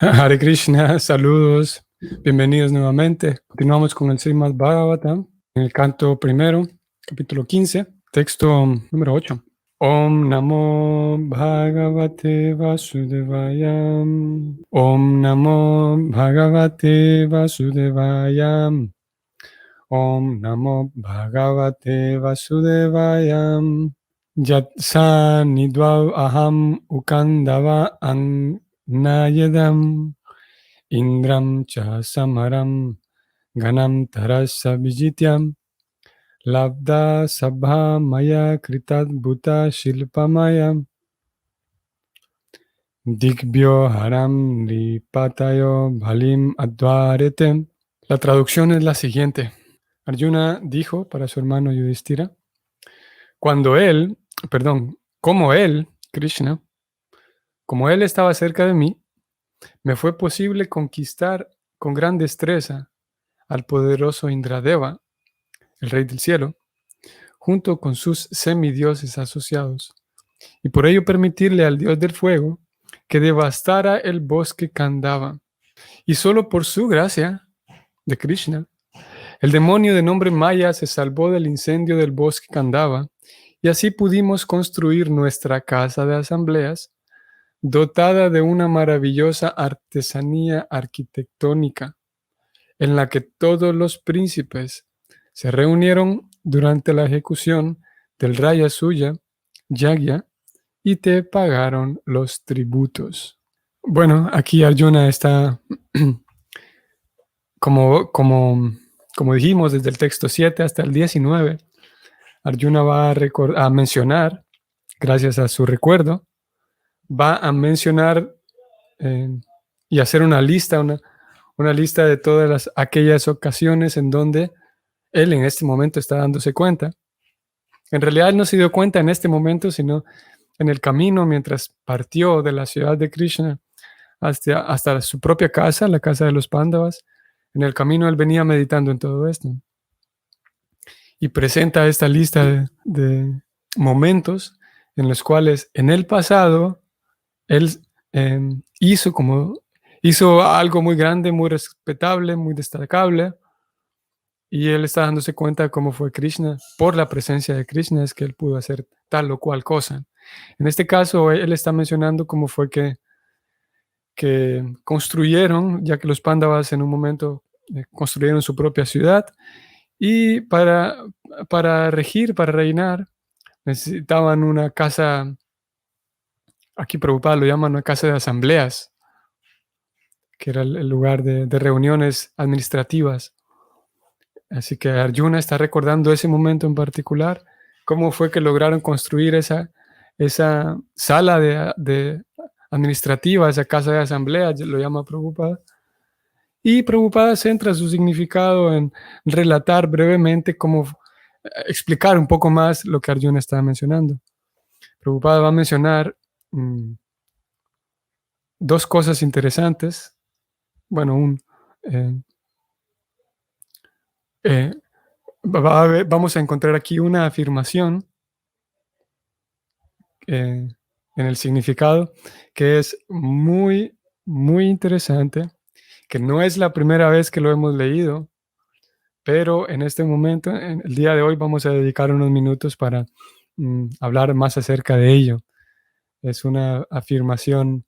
Hare Krishna, saludos, bienvenidos nuevamente. Continuamos con el Srimad Bhagavatam, en el canto primero, capítulo 15, texto número 8. Om Namo Bhagavate Vasudevaya. Om Namo Bhagavate Vasudevaya. Om Namo Bhagavate Vasudevaya. Yatsa Nidvav Aham Ukandava Nayadam Indram cha samaram ganam tarasa vijityam labda sabha maya kritat bhuta shilpamayam digbyo haram nipatayo bhalim advarete. La traducción es la siguiente. Arjuna dijo para su hermano Yudhishthira, como él, Krishna, como él estaba cerca de mí, me fue posible conquistar con gran destreza al poderoso Indradeva, el rey del cielo, junto con sus semidioses asociados, y por ello permitirle al dios del fuego que devastara el bosque Kandava. Y solo por su gracia de Krishna, el demonio de nombre Maya se salvó del incendio del bosque Kandava, y así pudimos construir nuestra casa de asambleas, dotada de una maravillosa artesanía arquitectónica, en la que todos los príncipes se reunieron durante la ejecución del Raya Suya, Yagya, y te pagaron los tributos. Bueno, aquí Arjuna está, como dijimos, desde el texto 7 hasta el 19, Arjuna va a mencionar, gracias a su recuerdo, va a mencionar y hacer una lista, una lista de todas aquellas ocasiones en donde él en este momento está dándose cuenta. En realidad él no se dio cuenta en este momento, sino en el camino mientras partió de la ciudad de Krishna hasta su propia casa, la casa de los Pándavas. En el camino él venía meditando en todo esto. Y presenta esta lista de momentos en los cuales en el pasado él hizo algo muy grande, muy respetable, muy destacable, y él está dándose cuenta de cómo fue Krishna. Por la presencia de Krishna es que él pudo hacer tal o cual cosa. En este caso, él está mencionando cómo fue que construyeron, ya que los Pándavas en un momento construyeron su propia ciudad, y para regir, para reinar, necesitaban una casa. Aquí Prabhupada lo llaman una casa de asambleas, que era el lugar de reuniones administrativas. Así que Arjuna está recordando ese momento en particular, cómo fue que lograron construir esa sala de administrativa, esa casa de asamblea, lo llama Prabhupada. Y Prabhupada centra su significado en relatar brevemente explicar un poco más lo que Arjuna estaba mencionando. Prabhupada va a mencionar dos cosas interesantes. Bueno, vamos a encontrar aquí una afirmación en el significado que es muy, muy interesante, que no es la primera vez que lo hemos leído, pero en este momento, en el día de hoy, vamos a dedicar unos minutos para hablar más acerca de ello. Es una afirmación,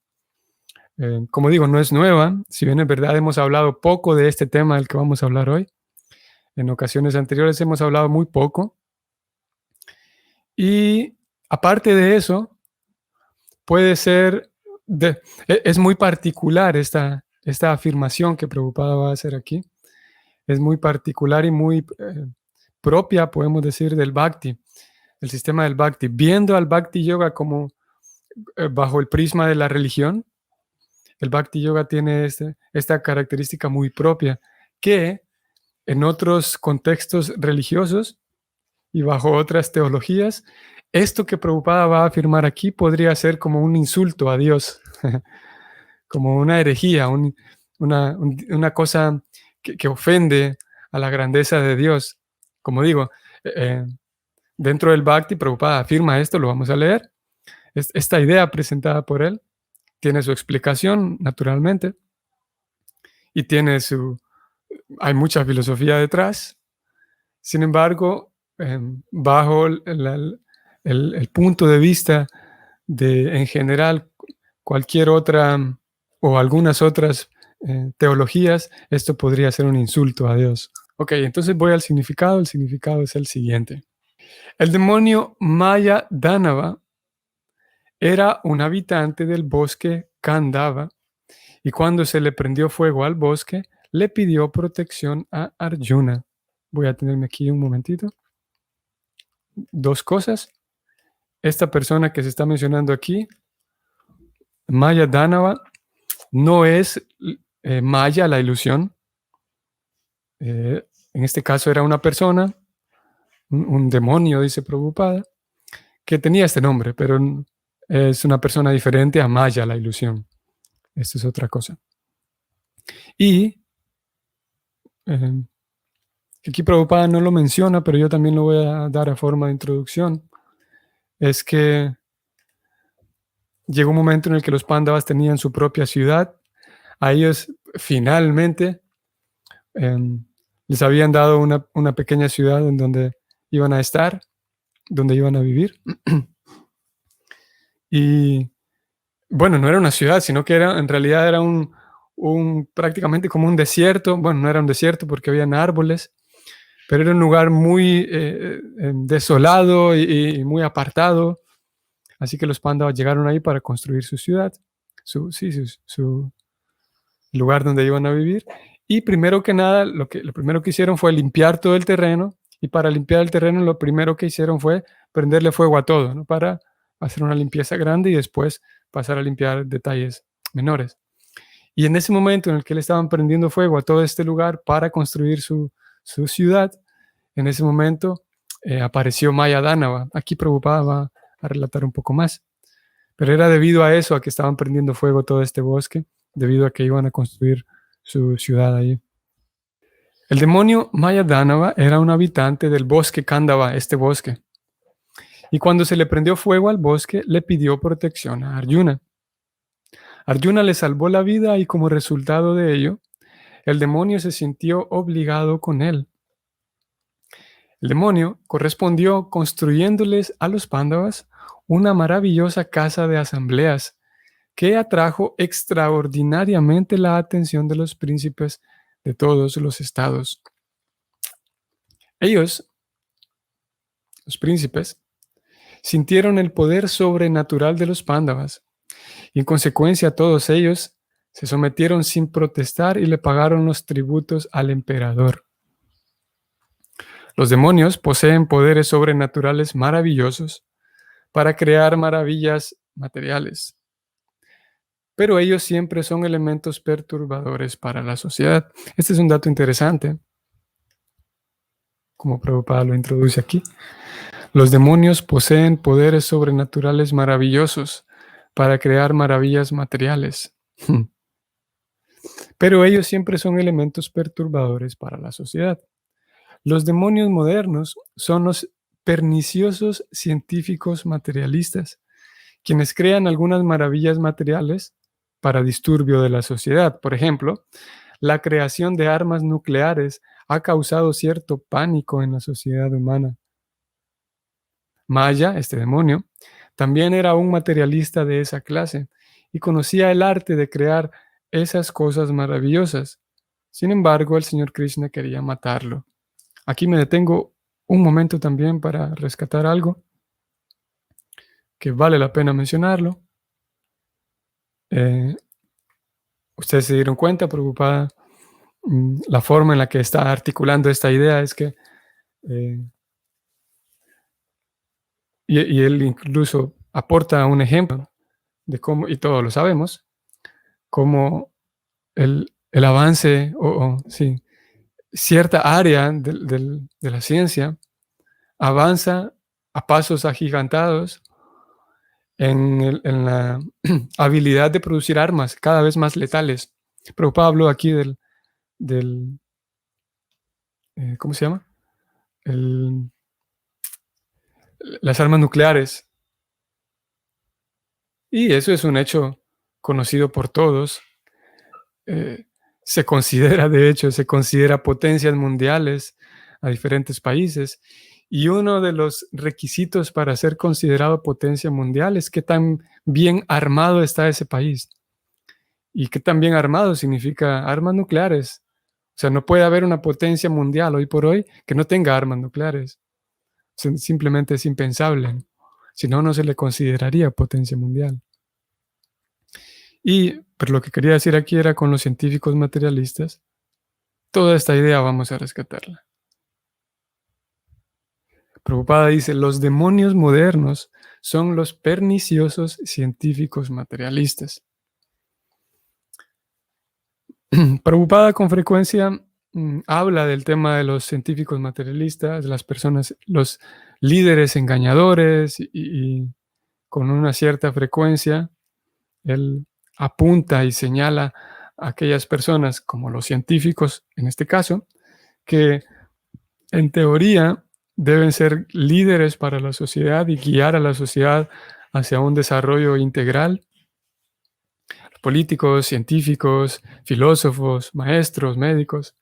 como digo, no es nueva. Si bien en verdad hemos hablado poco de este tema del que vamos a hablar hoy, en ocasiones anteriores hemos hablado muy poco. Y aparte de eso, puede ser, es muy particular esta afirmación que Prabhupada va a hacer aquí. Es muy particular y muy propia, podemos decir, del Bhakti, el sistema del Bhakti. Viendo al Bhakti Yoga como bajo el prisma de la religión, el Bhakti Yoga tiene esta característica muy propia, que en otros contextos religiosos y bajo otras teologías, esto que Prabhupada va a afirmar aquí podría ser como un insulto a Dios, como una herejía, una cosa que ofende a la grandeza de Dios. Como digo, dentro del Bhakti, Prabhupada afirma esto, lo vamos a leer, esta idea presentada por él, tiene su explicación, naturalmente, y hay mucha filosofía detrás. Sin embargo, bajo el punto de vista de, en general, cualquier otra o algunas otras teologías, esto podría ser un insulto a Dios. Ok, entonces voy al significado. El significado es el siguiente. El demonio Maya Danava era un habitante del bosque Kandava y cuando se le prendió fuego al bosque, le pidió protección a Arjuna. Voy a tenerme aquí un momentito. Dos cosas. Esta persona que se está mencionando aquí, Maya Danava, no es Maya la ilusión. En este caso era una persona, un demonio, dice Prabhupada, que tenía este nombre, pero es una persona diferente a Maya la ilusión. Esto es otra cosa. Y aquí Prabhupada no lo menciona, pero yo también lo voy a dar a forma de introducción. Es que llegó un momento en el que los Pándavas tenían su propia ciudad. A ellos finalmente les habían dado una pequeña ciudad en donde iban a estar, donde iban a vivir. Y bueno, no era una ciudad, sino que en realidad era prácticamente como un desierto. Bueno, no era un desierto porque habían árboles, pero era un lugar muy desolado y muy apartado. Así que los Pándavas llegaron ahí para construir su ciudad, su lugar donde iban a vivir. Y primero que nada, lo primero que hicieron fue limpiar todo el terreno. Y para limpiar el terreno, lo primero que hicieron fue prenderle fuego a todo, ¿no? Para hacer una limpieza grande y después pasar a limpiar detalles menores. Y en ese momento en el que le estaban prendiendo fuego a todo este lugar para construir su ciudad, en ese momento apareció Maya Danava. Aquí Prabhupada va a relatar un poco más. Pero era debido a eso, a que estaban prendiendo fuego todo este bosque, debido a que iban a construir su ciudad allí. El demonio Maya Danava era un habitante del bosque Kandava, este bosque. Y cuando se le prendió fuego al bosque, le pidió protección a Arjuna. Arjuna le salvó la vida y como resultado de ello, el demonio se sintió obligado con él. El demonio correspondió construyéndoles a los Pándavas una maravillosa casa de asambleas que atrajo extraordinariamente la atención de los príncipes de todos los estados. Ellos, los príncipes, sintieron el poder sobrenatural de los Pándavas y en consecuencia todos ellos se sometieron sin protestar y le pagaron los tributos al emperador. Los demonios poseen poderes sobrenaturales maravillosos para crear maravillas materiales, pero ellos siempre son elementos perturbadores para la sociedad. Este es un dato interesante, como Prabhupada lo introduce aquí. Los demonios poseen poderes sobrenaturales maravillosos para crear maravillas materiales, pero ellos siempre son elementos perturbadores para la sociedad. Los demonios modernos son los perniciosos científicos materialistas, quienes crean algunas maravillas materiales para disturbio de la sociedad. Por ejemplo, la creación de armas nucleares ha causado cierto pánico en la sociedad humana. Maya, este demonio, también era un materialista de esa clase y conocía el arte de crear esas cosas maravillosas. Sin embargo, el señor Krishna quería matarlo. Aquí me detengo un momento también para rescatar algo que vale la pena mencionarlo. Ustedes se dieron cuenta, Prabhupada, la forma en la que está articulando esta idea es que, y él incluso aporta un ejemplo de cómo, y todos lo sabemos, cómo el avance sí, cierta área de la ciencia avanza a pasos agigantados en la habilidad de producir armas cada vez más letales. Prabhupada habló aquí ¿cómo se llama? Las armas nucleares. Y eso es un hecho conocido por todos. Eh, se considera potencias mundiales a diferentes países. Y uno de los requisitos para ser considerado potencia mundial es qué tan bien armado está ese país. Y qué tan bien armado significa armas nucleares. O sea, no puede haber una potencia mundial hoy por hoy que no tenga armas nucleares. Simplemente es impensable. Si no, no se le consideraría potencia mundial. Pero lo que quería decir aquí era con los científicos materialistas, toda esta idea vamos a rescatarla. Prabhupada dice, los demonios modernos son los perniciosos científicos materialistas. Prabhupada con frecuencia habla del tema de los científicos materialistas, de las personas, los líderes engañadores y con una cierta frecuencia él apunta y señala a aquellas personas, como los científicos en este caso, que en teoría deben ser líderes para la sociedad y guiar a la sociedad hacia un desarrollo integral. Políticos, científicos, filósofos, maestros, médicos.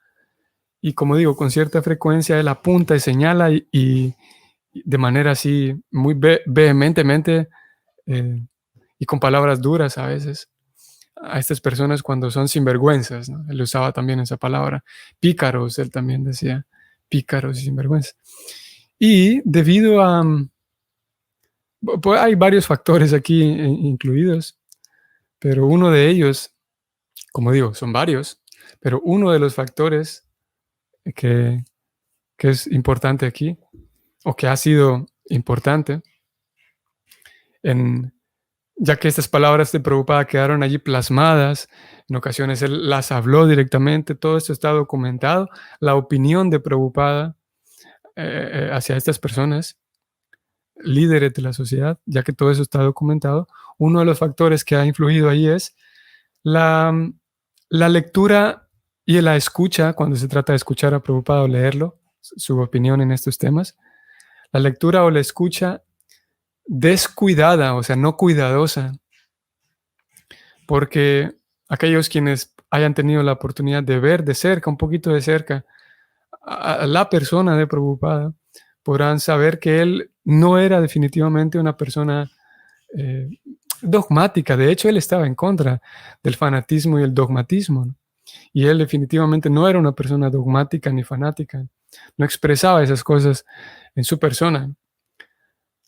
Y como digo, con cierta frecuencia él apunta y señala y de manera así muy vehementemente y con palabras duras a veces a estas personas cuando son sinvergüenzas, ¿no? Él usaba también esa palabra. Pícaros, él también decía, pícaros y sinvergüenzas. Y debido a... Pues hay varios factores aquí incluidos, pero uno de ellos, como digo, son varios, pero uno de los factores que es importante aquí, o que ha sido importante, ya que estas palabras de Prabhupada quedaron allí plasmadas, en ocasiones él las habló directamente, todo esto está documentado, la opinión de Prabhupada hacia estas personas, líderes de la sociedad, ya que todo eso está documentado, uno de los factores que ha influido ahí es la lectura y la escucha, cuando se trata de escuchar a Prabhupada o leerlo, su opinión en estos temas, la lectura o la escucha descuidada, o sea, no cuidadosa, porque aquellos quienes hayan tenido la oportunidad de ver de cerca, un poquito de cerca, a la persona de Prabhupada, podrán saber que él no era definitivamente una persona dogmática. De hecho, él estaba en contra del fanatismo y el dogmatismo, ¿no? Y él definitivamente no era una persona dogmática ni fanática. No expresaba esas cosas en su persona.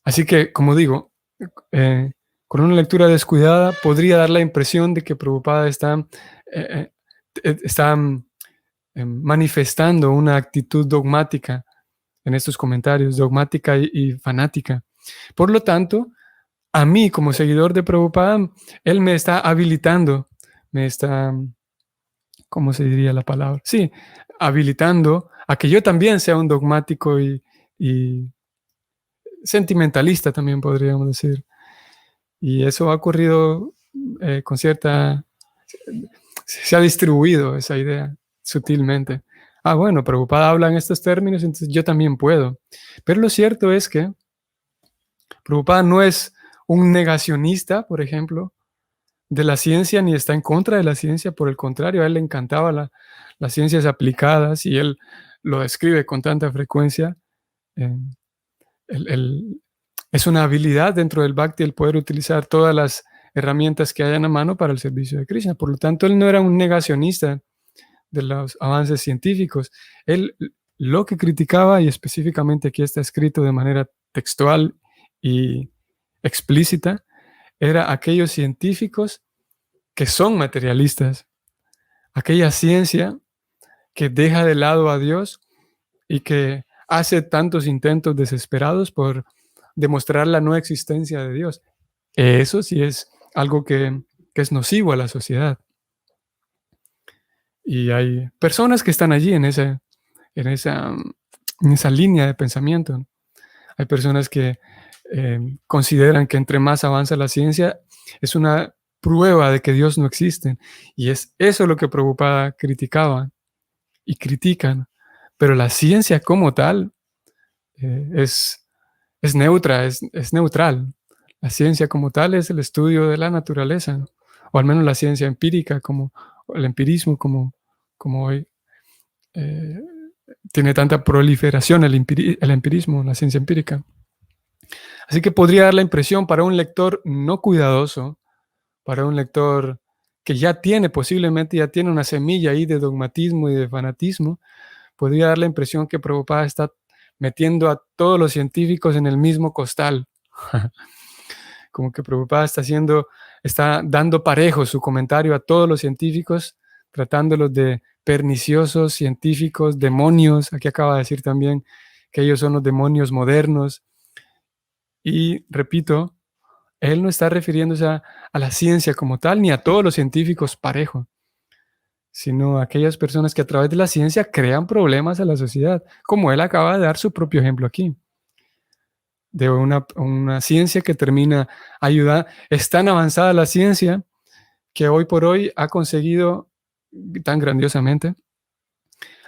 Así que, como digo, con una lectura descuidada podría dar la impresión de que Prabhupada está manifestando una actitud dogmática en estos comentarios, dogmática y fanática. Por lo tanto, a mí como seguidor de Prabhupada, él me está habilitando, me está, ¿cómo se diría la palabra? Sí, habilitando a que yo también sea un dogmático y sentimentalista, también podríamos decir. Y eso ha ocurrido con cierta... Se ha distribuido esa idea sutilmente. Ah, bueno, Prabhupada habla en estos términos, entonces yo también puedo. Pero lo cierto es que Prabhupada no es un negacionista, por ejemplo, de la ciencia, ni está en contra de la ciencia. Por el contrario, a él le encantaba las ciencias aplicadas y él lo describe con tanta frecuencia. Es una habilidad dentro del Bhakti el poder utilizar todas las herramientas que hayan a mano para el servicio de Krishna. Por lo tanto, él no era un negacionista de los avances científicos. Él lo que criticaba, y específicamente aquí está escrito de manera textual y explícita, era aquellos científicos que son materialistas, aquella ciencia que deja de lado a Dios y que hace tantos intentos desesperados por demostrar la no existencia de Dios. Eso sí es algo que es nocivo a la sociedad. Y hay personas que están allí en esa línea de pensamiento. Hay personas que consideran que entre más avanza la ciencia, es una prueba de que Dios no existe. Y es eso lo que Prabhupada criticaba y critican. Pero la ciencia como tal es neutra, es neutral. La ciencia como tal es el estudio de la naturaleza, o al menos la ciencia empírica, como el empirismo, como hoy eh, tiene tanta proliferación el empirismo, la ciencia empírica. Así que podría dar la impresión para un lector no cuidadoso, para un lector que posiblemente ya tiene una semilla ahí de dogmatismo y de fanatismo, podría dar la impresión que Prabhupada está metiendo a todos los científicos en el mismo costal. Como que Prabhupada está dando parejo su comentario a todos los científicos, tratándolos de perniciosos, científicos, demonios. Aquí acaba de decir también que ellos son los demonios modernos. Y repito, él no está refiriéndose a la ciencia como tal, ni a todos los científicos parejo, sino a aquellas personas que a través de la ciencia crean problemas a la sociedad, como él acaba de dar su propio ejemplo aquí, de una ciencia que termina ayudando. Es tan avanzada la ciencia que hoy por hoy ha conseguido, tan grandiosamente,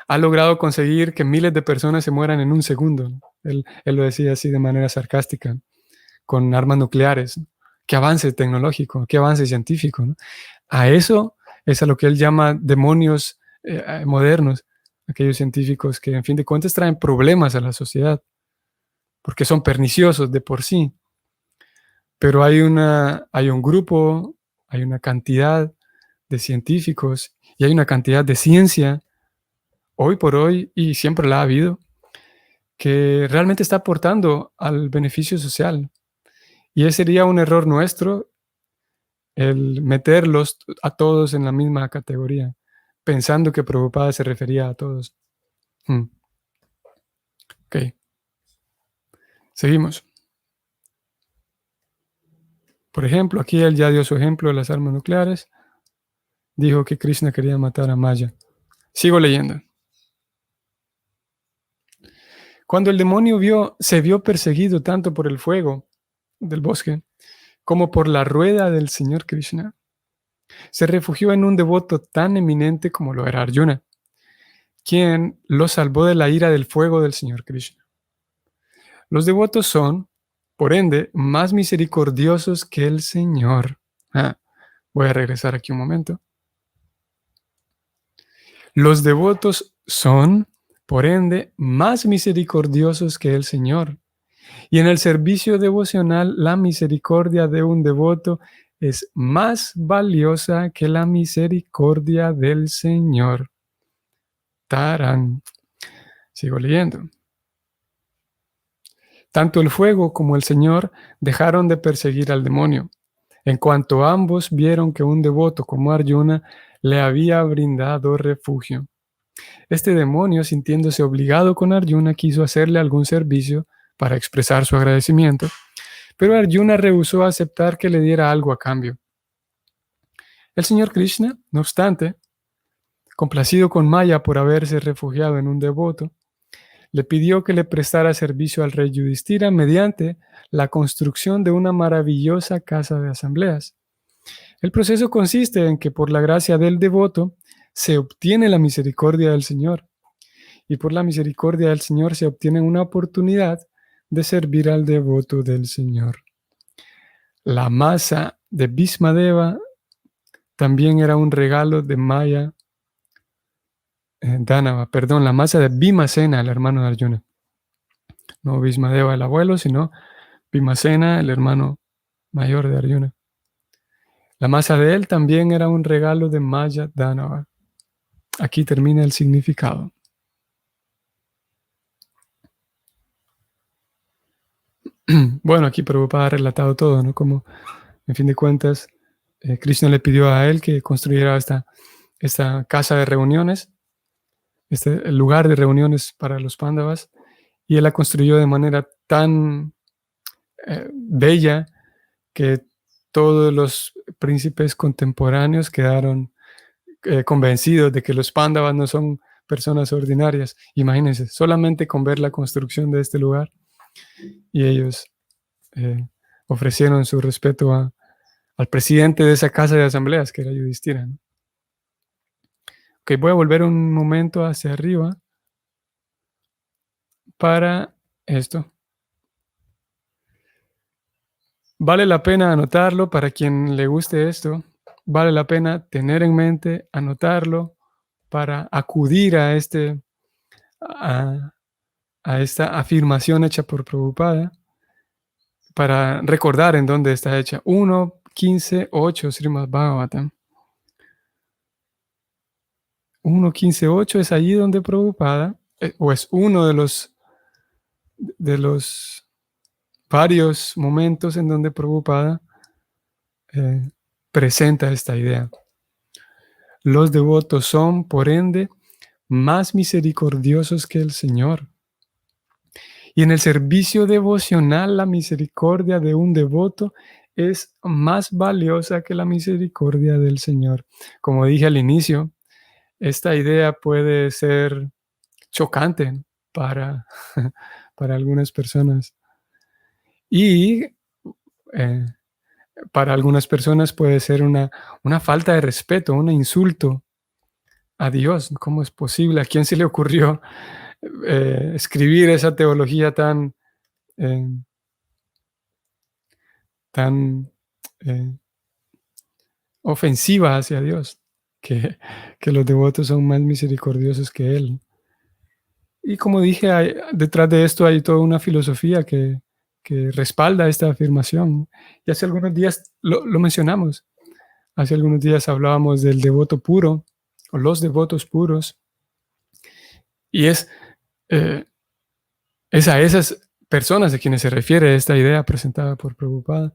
ha logrado conseguir que miles de personas se mueran en un segundo. Él lo decía así de manera sarcástica, con armas nucleares. Qué avance tecnológico, qué avance científico, ¿no? A eso es a lo que él llama demonios modernos, aquellos científicos que en fin de cuentas traen problemas a la sociedad, porque son perniciosos de por sí. Pero hay un grupo, hay una cantidad de científicos y hay una cantidad de ciencia, hoy por hoy, y siempre la ha habido, que realmente está aportando al beneficio social. Y ese sería un error nuestro, el meterlos a todos en la misma categoría, pensando que Prabhupada se refería a todos. Ok, seguimos. Por ejemplo, aquí él ya dio su ejemplo de las armas nucleares. Dijo que Krishna quería matar a Maya. Sigo leyendo. Cuando el demonio se vio perseguido tanto por el fuego del bosque como por la rueda del Señor Krishna, se refugió en un devoto tan eminente como lo era Arjuna, quien lo salvó de la ira del fuego del Señor Krishna. Los devotos son, por ende, más misericordiosos que el Señor. Voy a regresar aquí un momento. Los devotos son, por ende, más misericordiosos que el Señor. Y en el servicio devocional, la misericordia de un devoto es más valiosa que la misericordia del Señor. Tarán. Sigo leyendo. Tanto el fuego como el Señor dejaron de perseguir al demonio, en cuanto ambos vieron que un devoto como Arjuna le había brindado refugio. Este demonio, sintiéndose obligado con Arjuna, quiso hacerle algún servicio para expresar su agradecimiento, pero Arjuna rehusó aceptar que le diera algo a cambio. El señor Krishna, no obstante, complacido con Maya por haberse refugiado en un devoto, le pidió que le prestara servicio al rey Yudhishthira mediante la construcción de una maravillosa casa de asambleas. El proceso consiste en que por la gracia del devoto se obtiene la misericordia del Señor, y por la misericordia del Señor se obtiene una oportunidad de servir al devoto del Señor. La masa de Bhismadeva también era un regalo de Maya Dhanava, la masa de Bhimasena, el hermano de Arjuna. No Bhismadeva, el abuelo, sino Bhimasena, el hermano mayor de Arjuna. La masa de él también era un regalo de Maya Dhanava. Aquí termina el significado. Bueno, aquí Prabhupada ha relatado todo, ¿no? Como, en fin de cuentas, Krishna le pidió a él que construyera esta casa de reuniones, el lugar de reuniones para los Pándavas, y él la construyó de manera tan bella que todos los príncipes contemporáneos quedaron convencidos de que los Pándavas no son personas ordinarias. Imagínense, solamente con ver la construcción de este lugar, y ellos ofrecieron su respeto al presidente de esa casa de asambleas, que era Yudhishthira, ¿no? Ok, voy a volver un momento hacia arriba para esto. Vale la pena anotarlo para quien le guste esto. vale la pena tener en mente, anotarlo, para acudir a, a esta afirmación hecha por Prabhupada, para recordar en dónde está hecha. 1.15.8 Srimad Bhagavatam. 1.15.8 es allí donde Prabhupada, o es uno de los varios momentos en donde Prabhupada presenta esta idea. Los devotos son, por ende, más misericordiosos que el Señor. Y en el servicio devocional, la misericordia de un devoto es más valiosa que la misericordia del Señor. Como dije al inicio, esta idea puede ser chocante para, para algunas personas. Y para algunas personas puede ser una falta de respeto, un insulto a Dios. ¿Cómo es posible? ¿A quién se le ocurrió escribir esa teología tan eh, tan ofensiva hacia Dios, que los devotos son más misericordiosos que Él? Y como dije, detrás de esto hay toda una filosofía que respalda esta afirmación. Y hace algunos días lo mencionamos. Hace algunos días hablábamos del devoto puro, o los devotos puros. Y es a esas personas a quienes se refiere esta idea presentada por Prabhupada.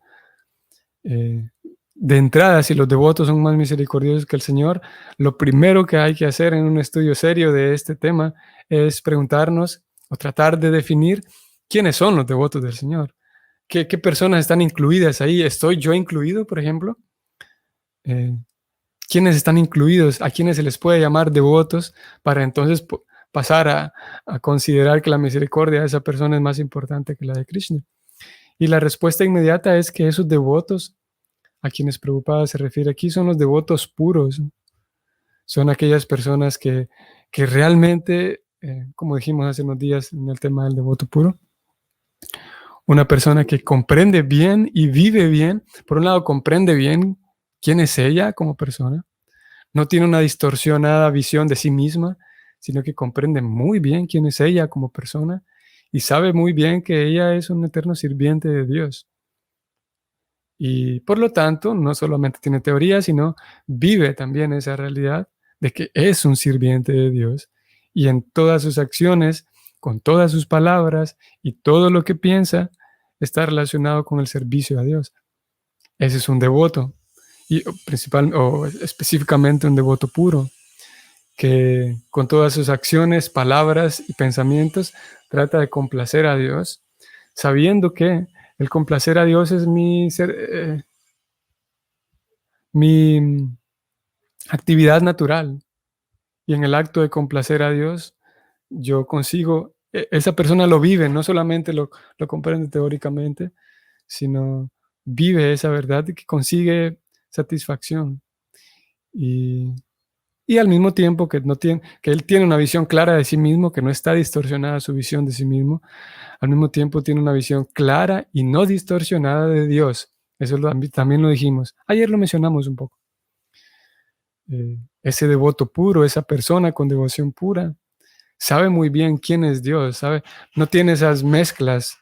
De entrada, si los devotos son más misericordiosos que el Señor, lo primero que hay que hacer en un estudio serio de este tema es preguntarnos o tratar de definir quiénes son los devotos del Señor. ¿Qué personas están incluidas ahí? ¿Estoy yo incluido, por ejemplo? ¿Quiénes están incluidos? ¿A quiénes se les puede llamar devotos para entonces pasar a considerar que la misericordia de esa persona es más importante que la de Krishna? Y la respuesta inmediata es que esos devotos a quienes Prabhupada se refiere aquí son los devotos puros. Son aquellas personas que realmente, como dijimos hace unos días en el tema del devoto puro, una persona que comprende bien y vive bien. Por un lado, comprende bien quién es ella como persona. No tiene una distorsionada visión de sí misma, sino que comprende muy bien quién es ella como persona y sabe muy bien que ella es un eterno sirviente de Dios. Y por lo tanto, no solamente tiene teoría, sino vive también esa realidad de que es un sirviente de Dios. Y en todas sus acciones, con todas sus palabras y todo lo que piensa, está relacionado con el servicio a Dios. Ese es un devoto, y específicamente un devoto puro, que con todas sus acciones, palabras y pensamientos trata de complacer a Dios, sabiendo que el complacer a Dios es mi actividad natural. Y en el acto de complacer a Dios, yo consigo, esa persona lo vive, no solamente lo comprende teóricamente, sino vive esa verdad y que consigue satisfacción. Y al mismo tiempo que él tiene una visión clara de sí mismo, que no está distorsionada su visión de sí mismo, al mismo tiempo tiene una visión clara y no distorsionada de Dios. Eso también lo dijimos. Ayer lo mencionamos un poco. Ese devoto puro, esa persona con devoción pura, sabe muy bien quién es Dios, no tiene esas mezclas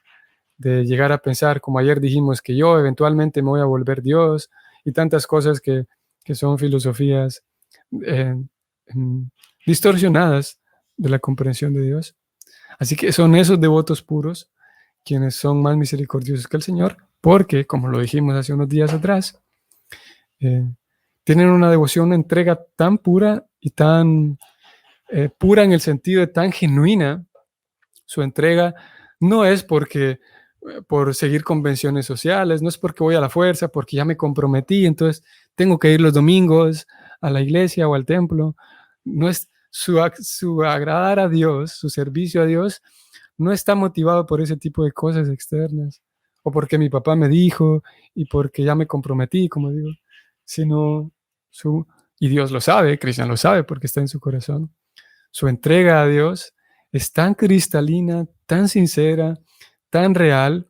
de llegar a pensar, como ayer dijimos, que yo eventualmente me voy a volver Dios y tantas cosas que son filosofías eh, distorsionadas de la comprensión de Dios. Así que son esos devotos puros quienes son más misericordiosos que el Señor, porque, como lo dijimos hace unos días atrás, tienen una devoción, una entrega tan pura y tan pura en el sentido de tan genuina. Su entrega no es por seguir convenciones sociales, no es porque voy a la fuerza, porque ya me comprometí, entonces tengo que ir los domingos a la iglesia o al templo. No es su agradar a Dios, su servicio a Dios, no está motivado por ese tipo de cosas externas, o porque mi papá me dijo, y porque ya me comprometí, como digo, sino y Dios lo sabe, Cristian lo sabe porque está en su corazón. Su entrega a Dios es tan cristalina, tan sincera, tan real,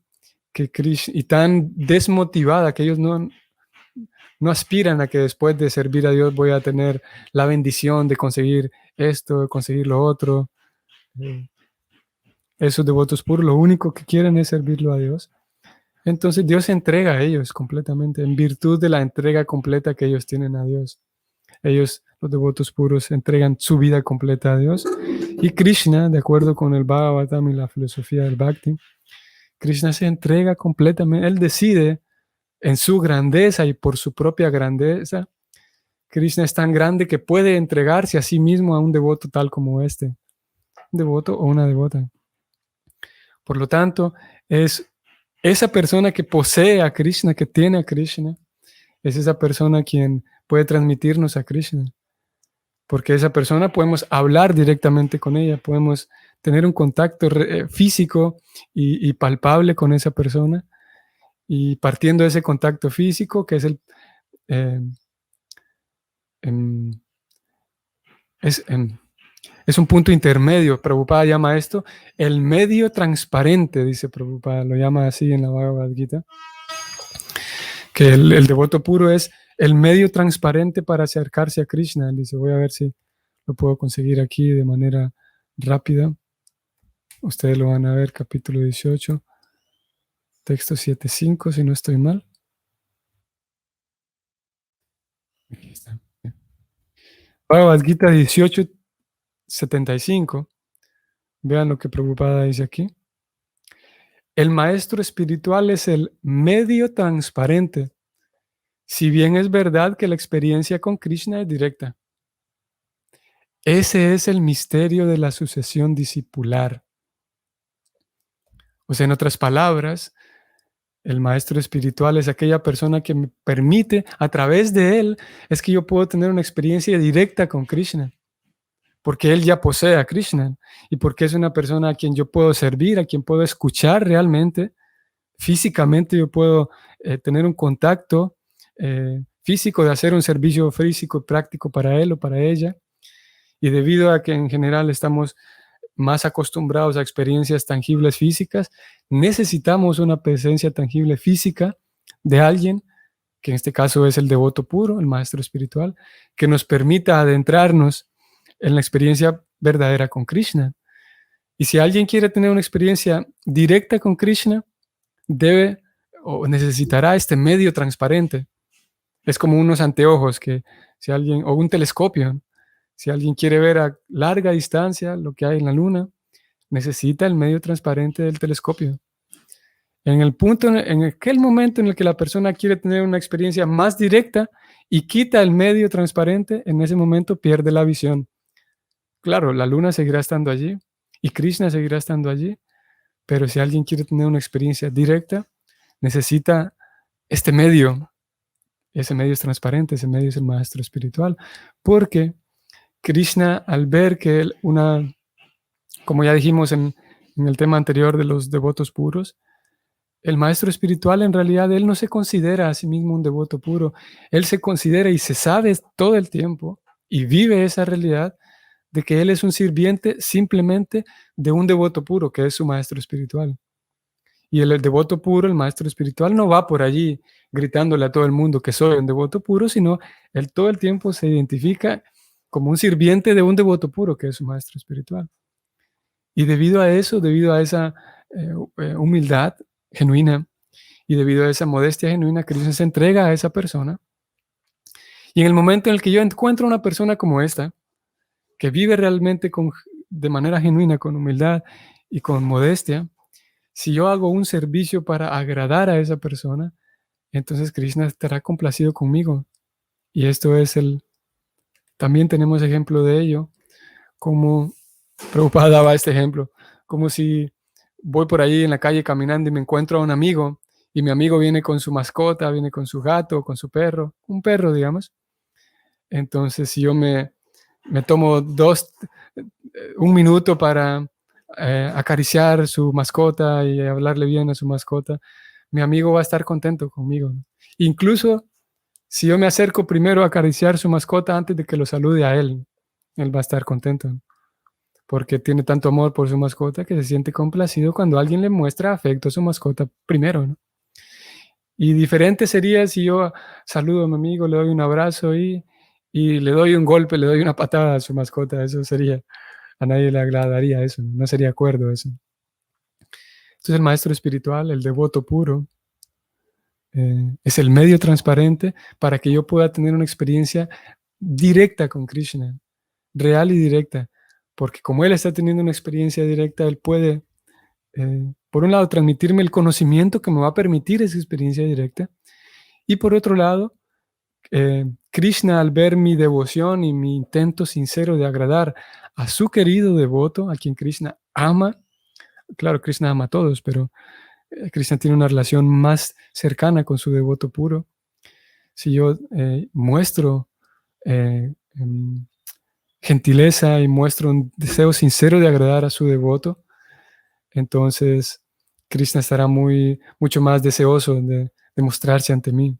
y tan desmotivada que ellos no aspiran a que después de servir a Dios voy a tener la bendición de conseguir esto, de conseguir lo otro. Eh, Esos devotos puros lo único que quieren es servirlo a Dios. Entonces Dios se entrega a ellos completamente, en virtud de la entrega completa que ellos tienen a Dios. Ellos, los devotos puros, entregan su vida completa a Dios. Y Krishna, de acuerdo con el Bhagavatam y la filosofía del Bhakti, Krishna se entrega completamente. Él decide en su grandeza y por su propia grandeza. Krishna es tan grande que puede entregarse a sí mismo a un devoto tal como este, un devoto o una devota. Por lo tanto, es esa persona que posee a Krishna, que tiene a Krishna, es esa persona quien puede transmitirnos a Krishna. Porque esa persona podemos hablar directamente con ella, podemos tener un contacto físico y palpable con esa persona. Y partiendo de ese contacto físico, que es eh, em, es un punto intermedio. Prabhupada llama esto el medio transparente, dice Prabhupada, lo llama así en la Bhagavad Gita, que el devoto puro es el medio transparente para acercarse a Krishna. Él dice, voy a ver si lo puedo conseguir aquí de manera rápida. Ustedes lo van a ver, capítulo 18, texto 7.5, si no estoy mal. Aquí está. Bhagavad Gita 18.75. Vean lo que Prabhupada dice aquí. El maestro espiritual es el medio transparente, si bien es verdad que la experiencia con Krishna es directa. Ese es el misterio de la sucesión discipular. O sea, en otras palabras, el maestro espiritual es aquella persona que me permite, a través de él, es que yo puedo tener una experiencia directa con Krishna, porque él ya posee a Krishna y porque es una persona a quien yo puedo servir, a quien puedo escuchar realmente. Físicamente yo puedo tener un contacto físico de hacer un servicio físico y práctico para él o para ella. Y debido a que en general estamos más acostumbrados a experiencias tangibles físicas, necesitamos una presencia tangible física de alguien, que en este caso es el devoto puro, el maestro espiritual, que nos permita adentrarnos en la experiencia verdadera con Krishna. Y si alguien quiere tener una experiencia directa con Krishna, debe o necesitará este medio transparente. Es como unos anteojos que si alguien, o un telescopio, si alguien quiere ver a larga distancia lo que hay en la luna, necesita el medio transparente del telescopio. En el punto, en aquel momento en el que la persona quiere tener una experiencia más directa y quita el medio transparente, en ese momento pierde la visión. Claro, la luna seguirá estando allí y Krishna seguirá estando allí, pero si alguien quiere tener una experiencia directa, necesita este medio. Ese medio es transparente, ese medio es el maestro espiritual, porque Krishna, al ver que como ya dijimos en el tema anterior de los devotos puros, el maestro espiritual en realidad él no se considera a sí mismo un devoto puro, él se considera y se sabe todo el tiempo y vive esa realidad de que él es un sirviente simplemente de un devoto puro, que es su maestro espiritual. Y el devoto puro, el maestro espiritual, no va por allí gritándole a todo el mundo que soy un devoto puro, sino él todo el tiempo se identifica como un sirviente de un devoto puro, que es su maestro espiritual. Y debido a eso, debido a esa humildad genuina y debido a esa modestia genuina, Krishna se entrega a esa persona. Y en el momento en el que yo encuentro una persona como esta, que vive realmente de manera genuina, con humildad y con modestia, si yo hago un servicio para agradar a esa persona, entonces Krishna estará complacido conmigo. Y esto es también tenemos ejemplo de ello, como Prabhupada daba este ejemplo, como si voy por ahí en la calle caminando y me encuentro a un amigo, y mi amigo viene con su mascota, viene con su gato, con su perro, un perro, digamos. Entonces, si yo me tomo un minuto para acariciar su mascota y hablarle bien a su mascota, mi amigo va a estar contento conmigo, ¿no? Incluso si yo me acerco primero a acariciar su mascota antes de que lo salude a él, él va a estar contento, ¿no? Porque tiene tanto amor por su mascota que se siente complacido cuando alguien le muestra afecto a su mascota primero, ¿no? Y diferente sería si yo saludo a mi amigo, le doy un abrazo y le doy un golpe, le doy una patada a su mascota. Eso sería, a nadie le agradaría eso, no sería acuerdo eso. Entonces el maestro espiritual, el devoto puro, es el medio transparente para que yo pueda tener una experiencia directa con Krishna, real y directa. Porque como él está teniendo una experiencia directa, él puede, por un lado, transmitirme el conocimiento que me va a permitir esa experiencia directa. Y por otro lado, Krishna, al ver mi devoción y mi intento sincero de agradar a su querido devoto, a quien Krishna ama, claro, Krishna ama a todos, pero Krishna tiene una relación más cercana con su devoto puro. Si yo muestro gentileza y muestro un deseo sincero de agradar a su devoto, entonces Krishna estará mucho más deseoso de mostrarse ante mí.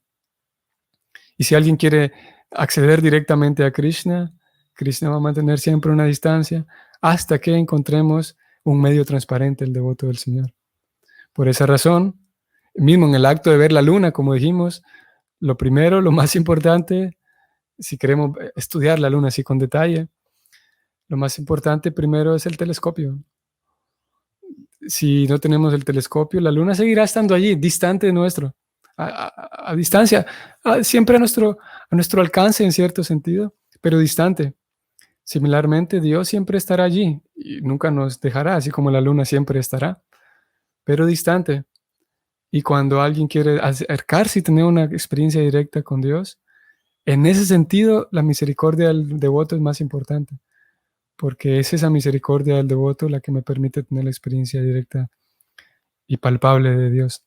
Y si alguien quiere acceder directamente a Krishna, Krishna va a mantener siempre una distancia hasta que encontremos un medio transparente, el devoto del Señor. Por esa razón, mismo en el acto de ver la luna, como dijimos, lo primero, lo más importante, si queremos estudiar la luna así con detalle, lo más importante primero es el telescopio. Si no tenemos el telescopio, la luna seguirá estando allí, distante de nuestro, a distancia, siempre a nuestro alcance en cierto sentido, pero distante. Similarmente, Dios siempre estará allí y nunca nos dejará, así como la luna siempre estará, pero distante. Y cuando alguien quiere acercarse y tener una experiencia directa con Dios, en ese sentido, la misericordia del devoto es más importante, porque es esa misericordia del devoto la que me permite tener la experiencia directa y palpable de Dios.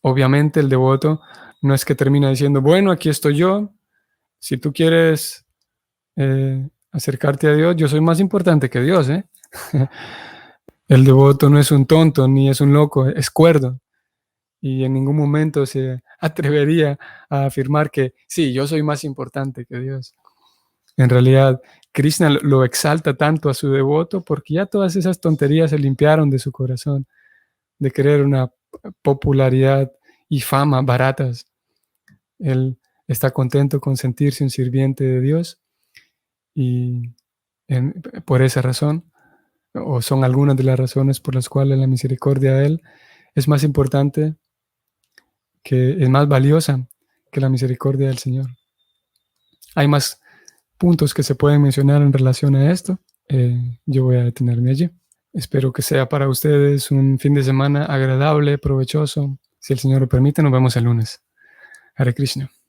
Obviamente, el devoto no es que termina diciendo, bueno, aquí estoy yo, si tú quieres acercarte a Dios, yo soy más importante que Dios, ¿eh? El devoto no es un tonto ni es un loco, es cuerdo. Y en ningún momento se atrevería a afirmar que sí, yo soy más importante que Dios. En realidad, Krishna lo exalta tanto a su devoto porque ya todas esas tonterías se limpiaron de su corazón, de querer una popularidad y fama baratas. Él está contento con sentirse un sirviente de Dios y por esa razón, o son algunas de las razones por las cuales la misericordia de Él es más importante, que es más valiosa que la misericordia del Señor. Hay más puntos que se pueden mencionar en relación a esto. Yo voy a detenerme allí. Espero que sea para ustedes un fin de semana agradable, provechoso. Si el Señor lo permite, nos vemos el lunes. Hare Krishna.